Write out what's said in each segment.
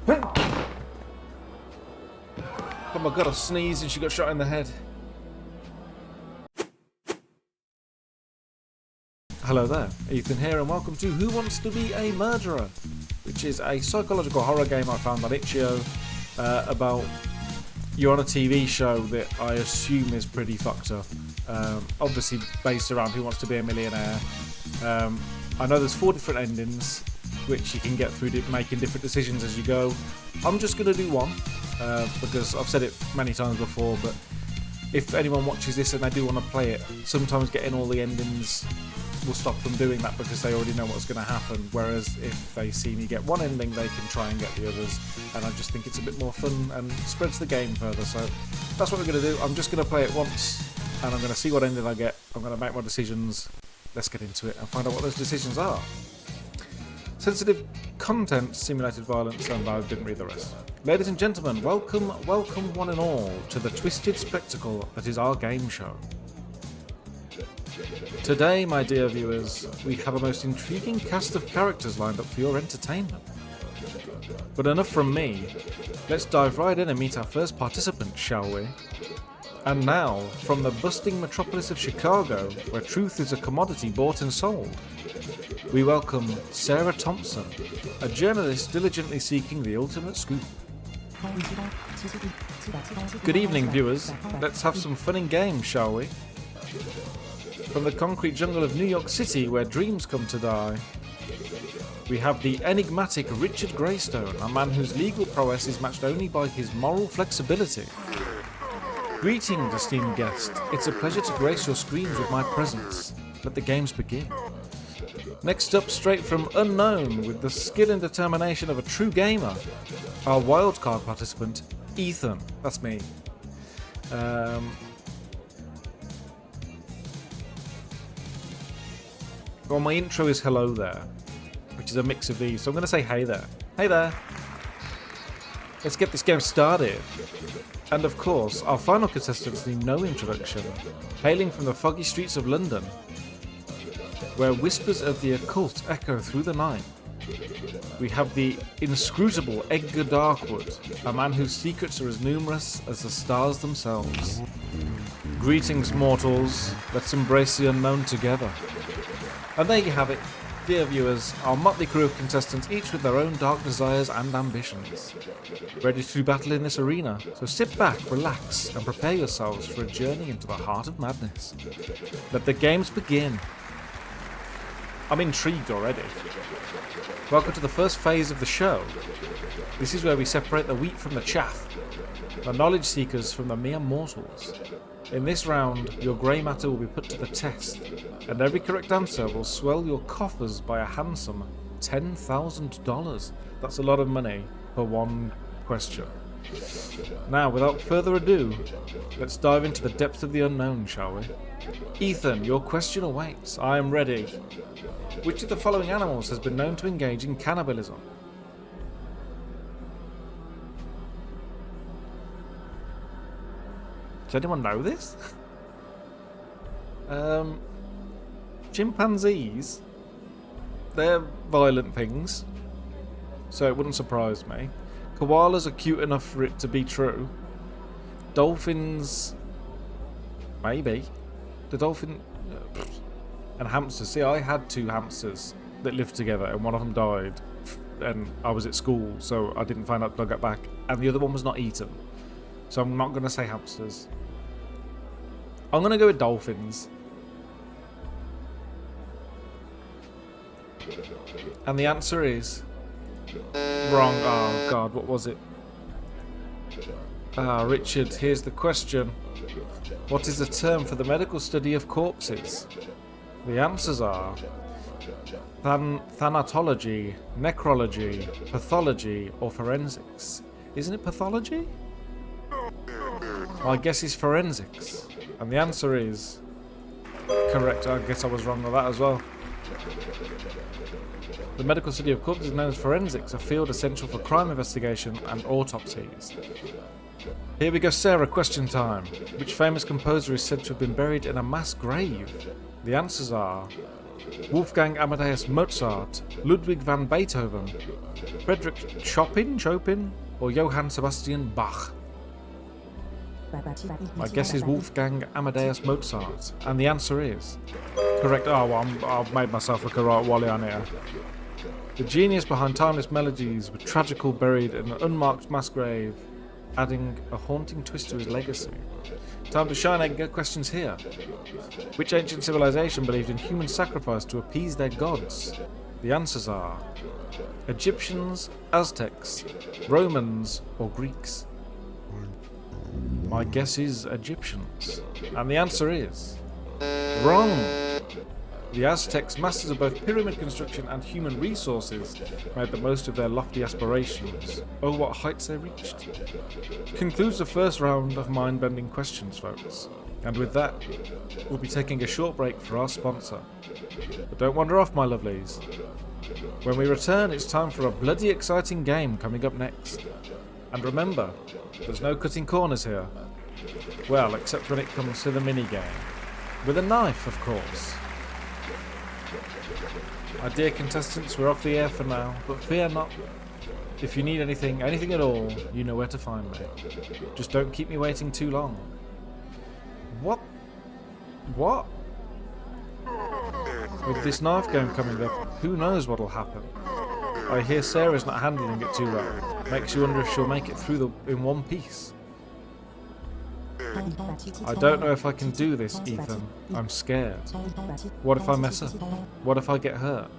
Oh my god, I sneezed and she got shot in the head. Hello there, Ethan here and welcome to Who Wants to Be a Murderer? Which is a psychological horror game I found on Itch.io about you're on a TV show that I assume is pretty fucked up. Obviously based around Who Wants to Be a Millionaire. I know there's 4 different endings which you can get through making different decisions as you go. I'm just going to do one because I've said it many times before, but if anyone watches this and they do want to play it, sometimes getting all the endings will stop them doing that because they already know what's going to happen, whereas if they see me get one ending they can try and get the others, and I just think it's a bit more fun and spreads the game further. So that's what we're going to do. I'm just going to play it once and I'm going to see what ending I get. I'm going to make my decisions. Let's get into it and find out what those decisions are. Sensitive content, simulated violence, and I didn't read the rest. Ladies and gentlemen, welcome one and all to the twisted spectacle that is our game show. Today, my dear viewers, we have a most intriguing cast of characters lined up for your entertainment. But enough from me, let's dive right in and meet our first participant, shall we? And now, from the bustling metropolis of Chicago, where truth is a commodity bought and sold, we welcome Sarah Thompson, a journalist diligently seeking the ultimate scoop. Good evening, viewers. Let's have some fun and games, shall we? From the concrete jungle of New York City, where dreams come to die, we have the enigmatic Richard Greystone, a man whose legal prowess is matched only by his moral flexibility. Greetings, esteemed guest. It's a pleasure to grace your screens with my presence. Let the games begin. Next up, straight from Unknown, with the skill and determination of a true gamer, our wildcard participant, Ethan. That's me. Well, my intro is hello there, which is a mix of these, so I'm going to say hey there. Hey there! Let's get this game started. And of course, our final contestants need no introduction. Hailing from the foggy streets of London, where whispers of the occult echo through the night, we have the inscrutable Edgar Darkwood, a man whose secrets are as numerous as the stars themselves. Greetings, mortals. Let's embrace the unknown together. And there you have it, dear viewers, our motley crew of contestants, each with their own dark desires and ambitions. Ready to do battle in this arena, so sit back, relax, and prepare yourselves for a journey into the heart of madness. Let the games begin. I'm intrigued already. Welcome to the first phase of the show. This is where we separate the wheat from the chaff, the knowledge seekers from the mere mortals. In this round, your grey matter will be put to the test, and every correct answer will swell your coffers by a handsome $10,000. That's a lot of money for one question. Now, without further ado, let's dive into the depths of the unknown, shall we? Ethan, your question awaits. I am ready. Which of the following animals has been known to engage in cannibalism? Does anyone know this? Chimpanzees, they're violent things, so it wouldn't surprise me. Koalas are cute enough for it to be true. Dolphins, maybe. The dolphin... and hamsters. See, I had 2 hamsters that lived together and one of them died and I was at school, so I didn't find out till I got back, and the other one was not eaten. So I'm not going to say hamsters. I'm going to go with dolphins. And the answer is... wrong. Oh god, what was it? Richard, here's the question. What is the term for the medical study of corpses? The answers are... thanatology, necrology, pathology, or forensics. Isn't it pathology? My guess is forensics. And the answer is... correct. I guess I was wrong with that as well. The medical study of corpses is known as forensics, a field essential for crime investigation and autopsies. Here we go, Sarah, question time. Which famous composer is said to have been buried in a mass grave? The answers are Wolfgang Amadeus Mozart, Ludwig van Beethoven, Frederick Chopin, or Johann Sebastian Bach? My guess is Wolfgang Amadeus Mozart, and the answer is correct. Oh, well, I've made myself look a right wally on here. The genius behind timeless melodies with tragical buried in an unmarked mass grave, adding a haunting twist to his legacy. Time to shine and get questions here. Which ancient civilization believed in human sacrifice to appease their gods? The answers are Egyptians, Aztecs, Romans, or Greeks? My guess is Egyptians. And the answer is wrong. The Aztecs, masters of both pyramid construction and human resources, made the most of their lofty aspirations. Oh, what heights they reached. Concludes the first round of mind-bending questions, folks. And with that, we'll be taking a short break for our sponsor. But don't wander off, my lovelies. When we return, it's time for a bloody exciting game coming up next. And remember, there's no cutting corners here. Well, except when it comes to the mini-game. With a knife, of course. My dear contestants, we're off the air for now, but fear not. If you need anything at all, you know where to find me. Just don't keep me waiting too long. What? With this knife game coming up, who knows what'll happen? I hear Sarah's not handling it too well. Makes you wonder if she'll make it through in one piece. I don't know if I can do this, Ethan. I'm scared. What if I mess up? What if I get hurt?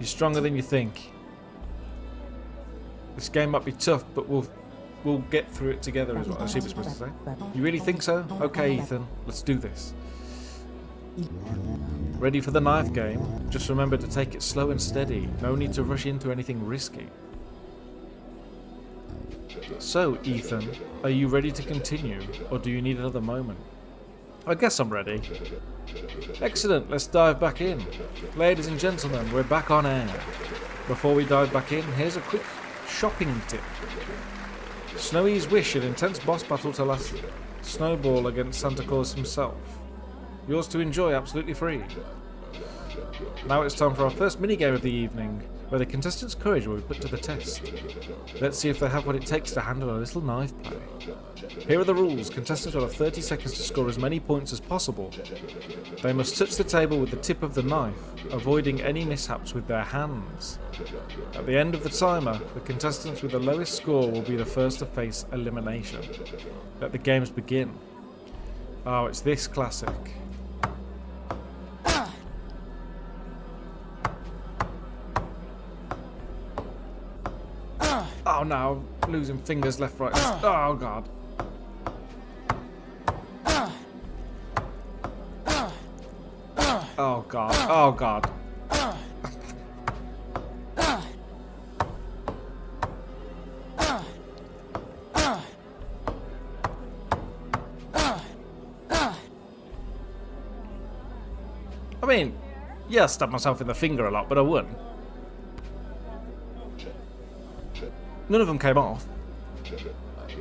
You're stronger than you think. This game might be tough, but we'll get through it together, is what I assume it's supposed to say. You really think so? Okay, Ethan, let's do this. Ready for the knife game? Just remember to take it slow and steady. No need to rush into anything risky. So, Ethan, are you ready to continue, or do you need another moment? I guess I'm ready. Excellent, let's dive back in. Ladies and gentlemen, we're back on air. Before we dive back in, here's a quick shopping tip. Snowy's Wish, an intense boss battle to last snowball against Santa Claus himself. Yours to enjoy absolutely free. Now it's time for our first minigame of the evening, where the contestants' courage will be put to the test. Let's see if they have what it takes to handle a little knife play. Here are the rules. Contestants will have 30 seconds to score as many points as possible. They must touch the table with the tip of the knife, avoiding any mishaps with their hands. At the end of the timer, the contestants with the lowest score will be the first to face elimination. Let the games begin. Oh, it's this classic. Oh no, losing fingers left, right. Oh god. Oh god, oh god. I mean, yeah, I stabbed myself in the finger a lot, but I won. None of them came off.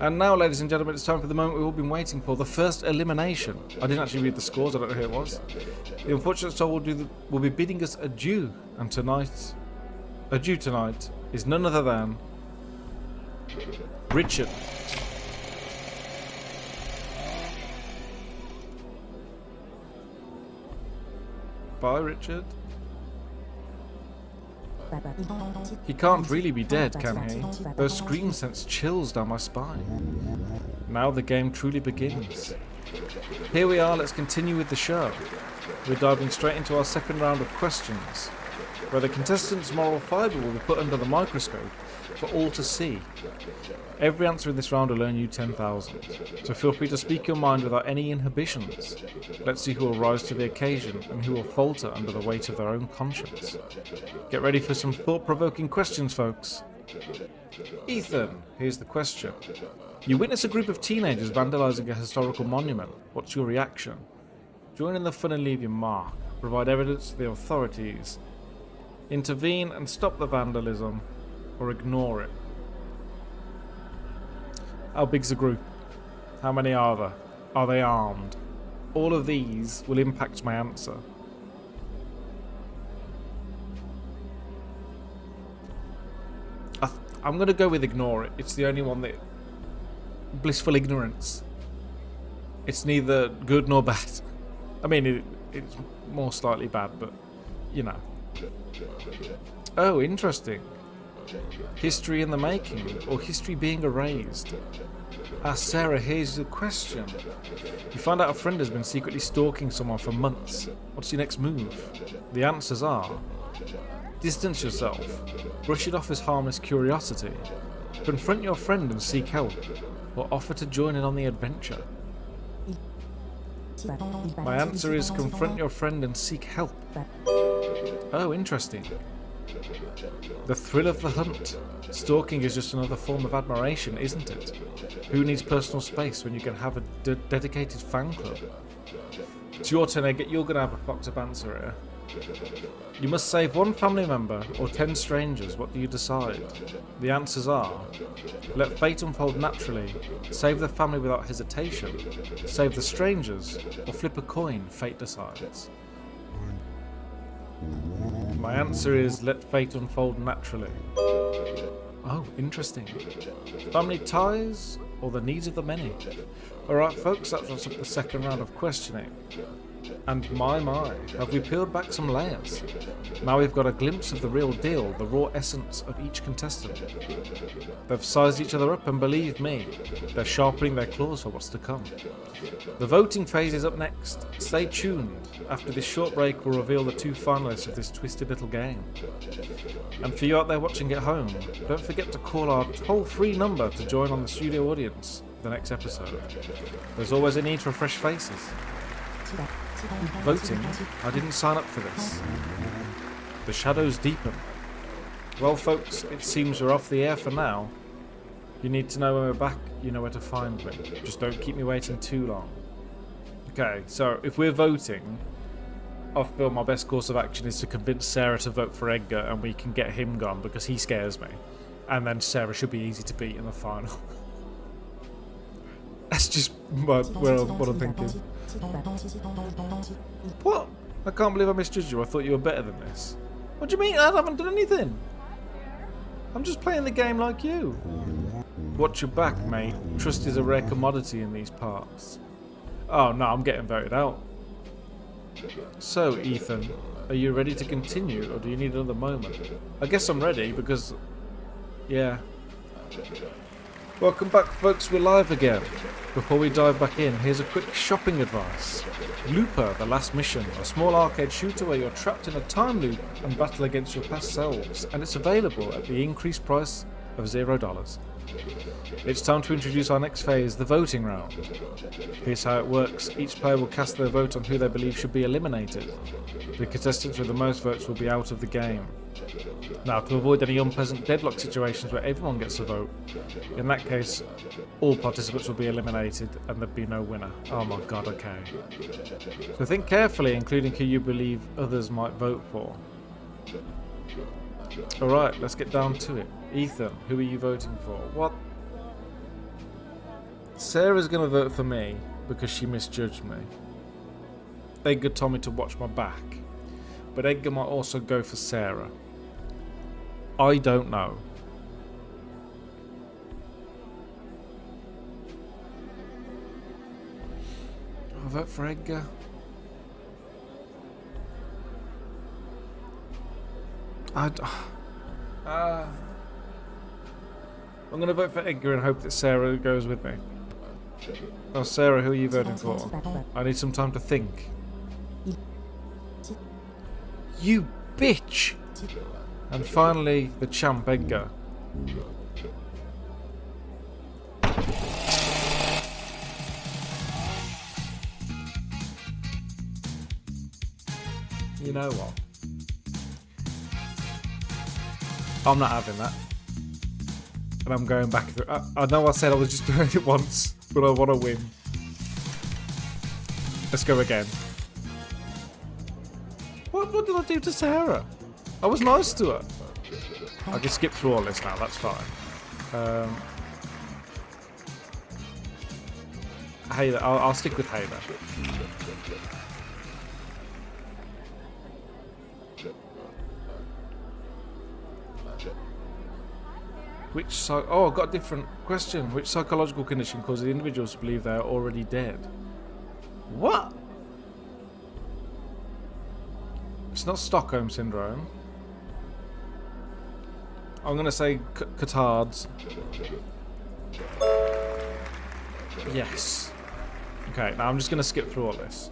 And now, ladies and gentlemen, it's time for the moment we've all been waiting for, the first elimination. I didn't actually read the scores, I don't know who it was. The unfortunate soul will be bidding us adieu, and adieu tonight, is none other than Richard. Bye, Richard. He can't really be dead, can he? Those screams sent chills down my spine. Now the game truly begins. Here we are, let's continue with the show. We're diving straight into our second round of questions, where the contestants' moral fibre will be put under the microscope for all to see. Every answer in this round will earn you 10,000, so feel free to speak your mind without any inhibitions. Let's see who will rise to the occasion and who will falter under the weight of their own conscience. Get ready for some thought-provoking questions, folks. Ethan, here's the question. You witness a group of teenagers vandalising a historical monument. What's your reaction? Join in the fun and leave your mark. Provide evidence to the authorities. Intervene and stop the vandalism, or ignore it. How big's the group? How many are there? Are they armed? all of these will impact my answer. I'm going to go with ignore it. It's the only one that... Blissful ignorance. It's neither good nor bad. I mean, it's more slightly bad, but, you know. Oh, interesting. History in the making, or history being erased. Sarah, here's the question. You find out a friend has been secretly stalking someone for months. What's your next move? The answers are... Distance yourself. Brush it off as harmless curiosity. Confront your friend and seek help. Or offer to join in on the adventure. My answer is confront your friend and seek help. Oh, interesting. The thrill of the hunt. Stalking is just another form of admiration, isn't it? Who needs personal space when you can have a dedicated fan club? It's your turn, Edgar. You're going to have a fucked up answer here. You must save one family member or 10 strangers. What do you decide? The answers are: let fate unfold naturally, save the family without hesitation, save the strangers, or flip a coin, fate decides. My answer is let fate unfold naturally. Oh, interesting. Family ties or the needs of the many? Alright folks, that wraps up the second round of questioning. And my, have we peeled back some layers? Now we've got a glimpse of the real deal, the raw essence of each contestant. They've sized each other up, and believe me, they're sharpening their claws for what's to come. The voting phase is up next. Stay tuned. After this short break, we'll reveal the 2 finalists of this twisted little game. And for you out there watching at home, don't forget to call our toll-free number to join on the studio audience for the next episode. There's always a need for fresh faces. Voting? I didn't sign up for this. The shadows deepen. Well folks, it seems we're off the air for now. You need to know when we're back, you know where to find me. Just don't keep me waiting too long. Okay, so if we're voting, I feel my best course of action is to convince Sarah to vote for Edgar and we can get him gone because he scares me. And then Sarah should be easy to beat in the final. That's just what I'm thinking. What? I can't believe I misjudged you. I thought you were better than this. What do you mean? I haven't done anything. I'm just playing the game like you. Watch your back, mate. Trust is a rare commodity in these parts. Oh no, I'm getting voted out. So, Ethan, are you ready to continue, or do you need another moment? I guess I'm ready, because... yeah. Welcome back folks, we're live again. Before we dive back in, here's a quick shopping advice. Looper, The Last Mission, a small arcade shooter where you're trapped in a time loop and battle against your past selves, and it's available at the increased price of $0. It's time to introduce our next phase, the voting round. Here's how it works. Each player will cast their vote on who they believe should be eliminated. The contestants with the most votes will be out of the game. Now, to avoid any unpleasant deadlock situations where everyone gets a vote, in that case, all participants will be eliminated and there'd be no winner. Oh my god, okay. So think carefully, including who you believe others might vote for. Alright, let's get down to it. Ethan, who are you voting for? What? Sarah's gonna vote for me because she misjudged me. Edgar told me to watch my back. But Edgar might also go for Sarah. I don't know. I'll vote for Edgar. I'm going to vote for Edgar and hope that Sarah goes with me. Oh, Sarah, who are you voting for? I need some time to think. You bitch! And finally, the champ, Edgar. You know what? I'm not having that. And I'm going back through. I know I said I was just doing it once, but I want to win. Let's go again. What did I do to Sarah? I was nice to her. I can skip through all this now, that's fine. hey there. I'll stick with hey there. Oh, I've got a different question. Which psychological condition causes the individuals to believe they are already dead? What? It's not Stockholm Syndrome. I'm going to say Catards. Yes. Okay, now I'm just going to skip through all this.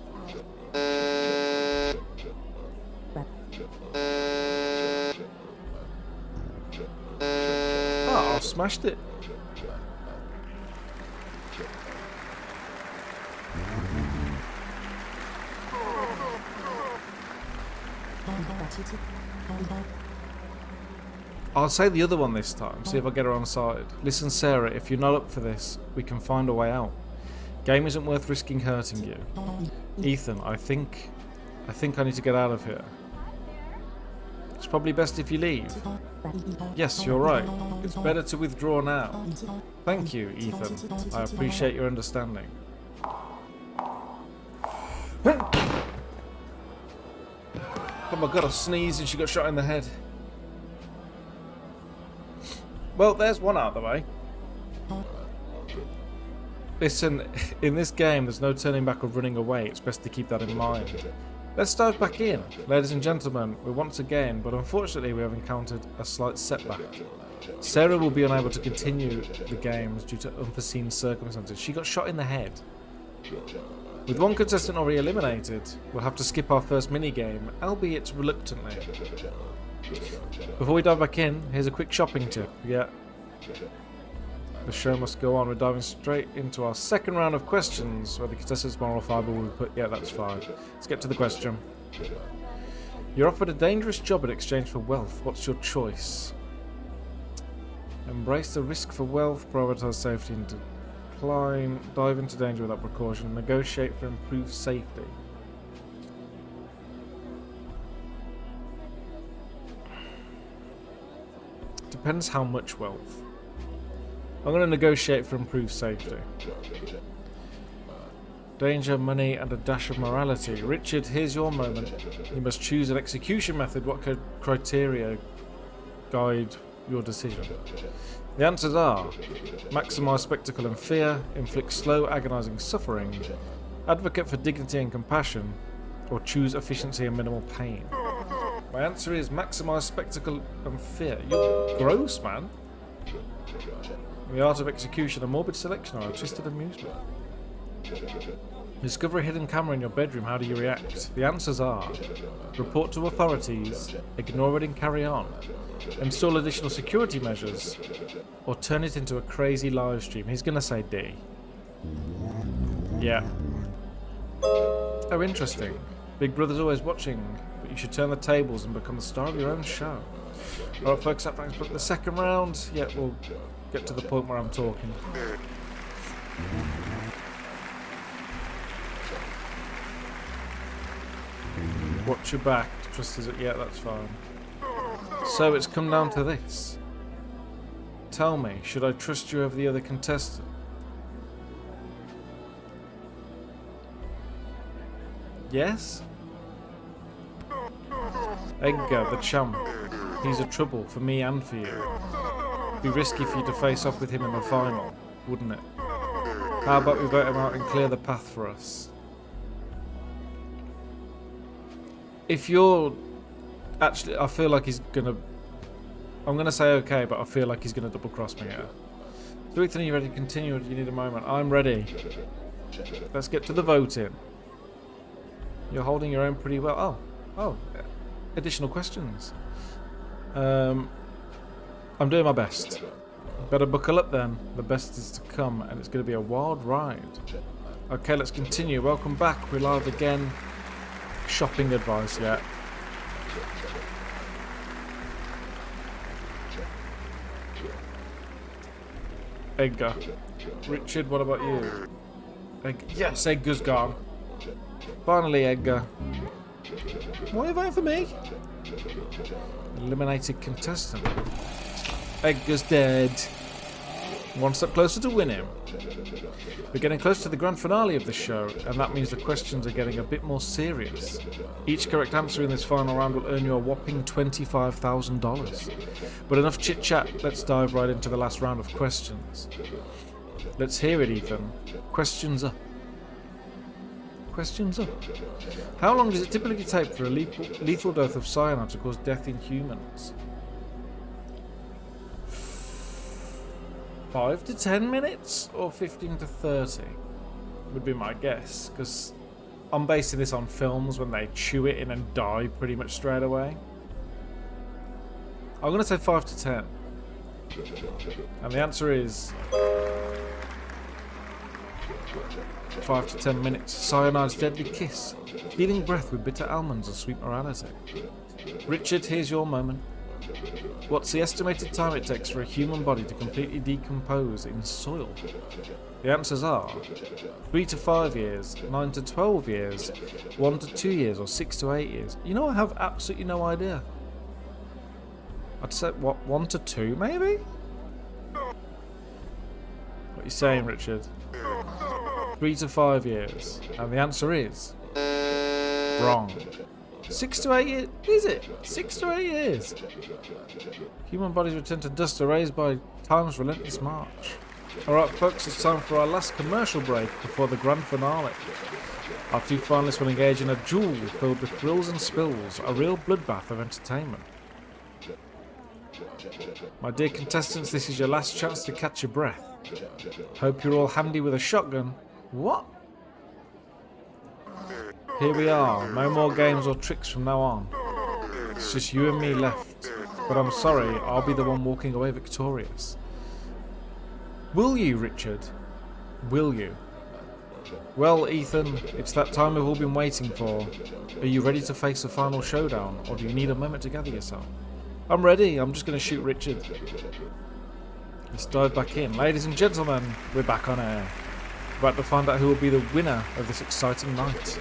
Oh, I smashed it. I'll say the other one this time, see if I get her on side. Listen, Sarah, if you're not up for this, we can find a way out. Game isn't worth risking hurting you. Ethan, I think I need to get out of here. It's probably best if you leave. Yes, you're right. It's better to withdraw now. Thank you, Ethan. I appreciate your understanding. Oh my god, I sneezed and she got shot in the head. Well, there's one out of the way. Listen, in this game, there's no turning back or running away. It's best to keep that in mind. Let's dive back in. Ladies and gentlemen, we're once again, but unfortunately we have encountered a slight setback. Sarah will be unable to continue the games due to unforeseen circumstances. She got shot in the head. With one contestant already eliminated, we'll have to skip our first mini-game, albeit reluctantly. Before we dive back in, here's a quick shopping tip. Yeah. The show must go on. We're diving straight into our second round of questions where the contestant's moral fibre will be put. Yeah, that's fine. Let's get to the question. You're offered a dangerous job in exchange for wealth. What's your choice? Embrace the risk for wealth, prioritise safety and decline, dive into danger without precaution, negotiate for improved safety. Depends how much wealth. I'm going to negotiate for improved safety. Danger, money, and a dash of morality. Richard, here's your moment. You must choose an execution method. What criteria guide your decision? The answers are: maximise spectacle and fear, inflict slow, agonising suffering, advocate for dignity and compassion, or choose efficiency and minimal pain. My answer is maximise spectacle and fear. You're gross, man. The art of execution, a morbid selection, or a twisted amusement. Discover a hidden camera in your bedroom. How do you react? The answers are: report to authorities, ignore it and carry on, install additional security measures, or turn it into a crazy live stream. He's gonna say D. Yeah. Oh, interesting. Big Brother's always watching, but you should turn the tables and become the star of your own show. Alright folks, that brings up the second round. Yeah, we'll get to the point where I'm talking. Watch your back. Trust is it? Yeah, that's fine. So it's come down to this. Tell me, should I trust you over the other contestant? Yes? Edgar, the champ. He's a trouble for me and for you. It'd be risky for you to face off with him in the final, wouldn't it? How about we vote him out and clear the path for us? If you're... Actually, I feel like he's gonna... I'm gonna say okay, but I feel like he's gonna double cross me here. So Ethan, are you ready to continue or do you need a moment? I'm ready. Let's get to the voting. You're holding your own pretty well. Oh, additional questions. I'm doing my best. Better buckle up then. The best is to come, and it's going to be a wild ride. Okay, let's continue. Welcome back. We're live again. Shopping advice, yeah. Edgar. Richard, what about you? Yes, Edgar's gone. Finally, Edgar. Why are you voting for me? Eliminated contestant. Edgar's dead. One step closer to winning. We're getting close to the grand finale of the show, and that means the questions are getting a bit more serious. Each correct answer in this final round will earn you a whopping $25,000. But enough chit-chat, let's dive right into the last round of questions. Let's hear it, Ethan. Questions up. Questions up. How long does it typically take for a lethal dose of cyanide to cause death in humans? 5 to 10 minutes or 15 to 30 would be my guess, because I'm basing this on films when they chew it in and die pretty much straight away. I'm going to say 5 to 10. And the answer is 5 to 10 minutes. Cyanide's deadly kiss. Feeling breath with bitter almonds and sweet morality. Richard, here's your moment. What's the estimated time it takes for a human body to completely decompose in soil? The answers are 3 to 5 years, 9 to 12 years, 1 to 2 years, or 6 to 8 years. You know, I have absolutely no idea. I'd say, what, 1 to 2 maybe? What are you saying, Richard? 3 to 5 years. And the answer is wrong. 6 to 8 years? Is it? 6 to 8 years. Human bodies return to dust erased by time's relentless march. Alright folks, it's time for our last commercial break before the grand finale. Our two finalists will engage in a duel filled with thrills and spills, a real bloodbath of entertainment. My dear contestants, this is your last chance to catch your breath. Hope you're all handy with a shotgun. What? Here we are, no more games or tricks from now on. It's just you and me left. But I'm sorry, I'll be the one walking away victorious. Will you, Richard? Will you? Well, Ethan, it's that time we've all been waiting for. Are you ready to face the final showdown, or do you need a moment to gather yourself? I'm ready, I'm just going to shoot Richard. Let's dive back in. Ladies and gentlemen, we're back on air. We're about to find out who will be the winner of this exciting night.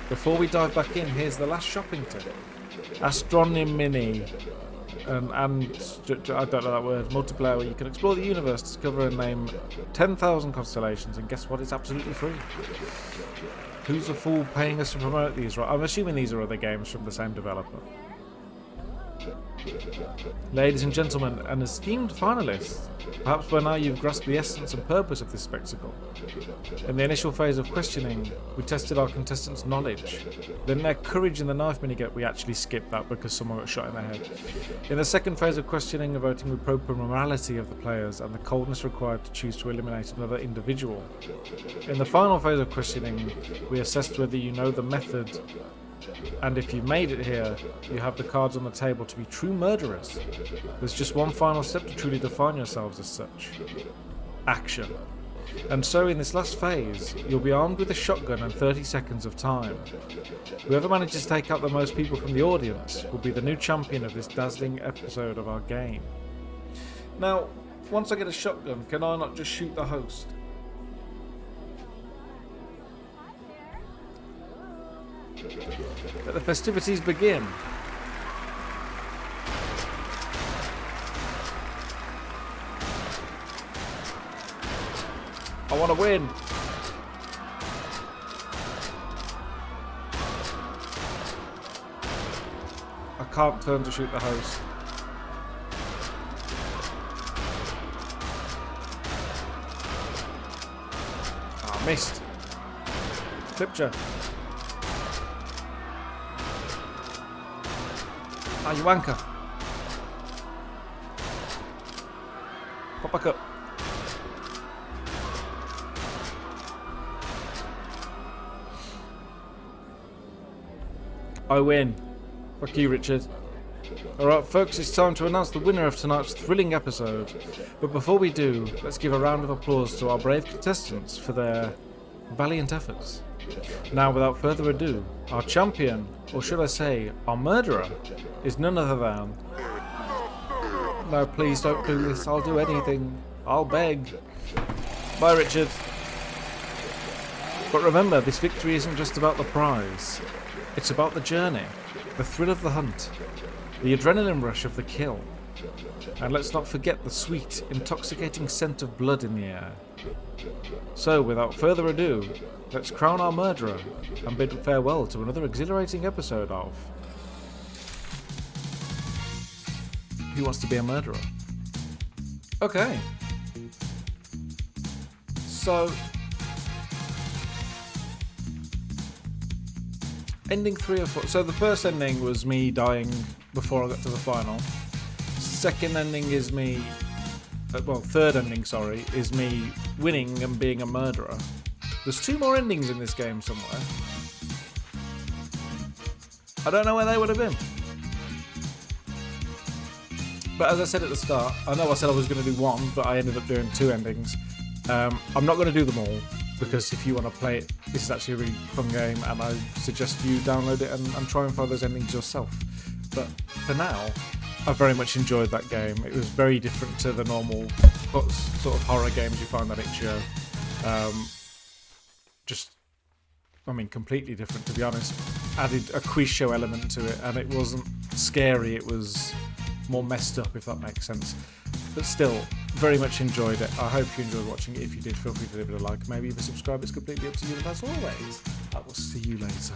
Before we dive back in, here's the last shopping tip. Astronomy. And I don't know that word, multiplayer, where you can explore the universe, discover and name 10,000 constellations, and guess what? It's absolutely free. Who's the fool paying us to promote these? Right, I'm assuming these are other games from the same developer. Ladies and gentlemen, an esteemed finalist. Perhaps by now you've grasped the essence and purpose of this spectacle. In the initial phase of questioning, we tested our contestants' knowledge. Then their courage in the knife minigame, we actually skipped that because someone got shot in the head. In the second phase of questioning, voting with proper morality of the players and the coldness required to choose to eliminate another individual. In the final phase of questioning, we assessed whether you know the method, and if you made it here, you have the cards on the table to be true murderers. There's just one final step to truly define yourselves as such. Action. And so in this last phase, you'll be armed with a shotgun and 30 seconds of time. Whoever manages to take out the most people from the audience will be the new champion of this dazzling episode of our game. Now, once I get a shotgun, can I not just shoot the host? Let the festivities begin. I want to win. I can't turn to shoot the host. Ah, missed. Clipture. Ah, you wanker. Pop back up. I win. Fuck you, Richard. Alright, folks, it's time to announce the winner of tonight's thrilling episode. But before we do, let's give a round of applause to our brave contestants for their valiant efforts. Now, without further ado, our champion, or should I say, our murderer, is none other than... No, please don't do this. I'll do anything. I'll beg. Bye, Richard. But remember, this victory isn't just about the prize. It's about the journey, the thrill of the hunt, the adrenaline rush of the kill, And let's not forget the sweet, intoxicating scent of blood in the air. So, without further ado, let's crown our murderer and bid farewell to another exhilarating episode of Who Wants to Be a Murderer? Okay. So, ending 3 or 4. So the first ending was me dying before I got to the final. Second ending is me. Third ending, sorry, is me winning and being a murderer. There's 2 more endings in this game somewhere. I don't know where they would have been. But as I said at the start, I know I said I was going to do 1, but I ended up doing 2 endings. I'm not going to do them all, because if you want to play it, this is actually a really fun game, and I suggest you download it and try and find those endings yourself. But for now, I very much enjoyed that game. It was very different to the normal sort of horror games you find on itch.io. Completely different, to be honest. Added a quiz show element to it, and it wasn't scary, it was more messed up, if that makes sense. But still, very much enjoyed it. I hope you enjoyed watching it. If you did, feel free to leave it a like. Maybe even subscribe. It's completely up to you. And as always, I will see you later.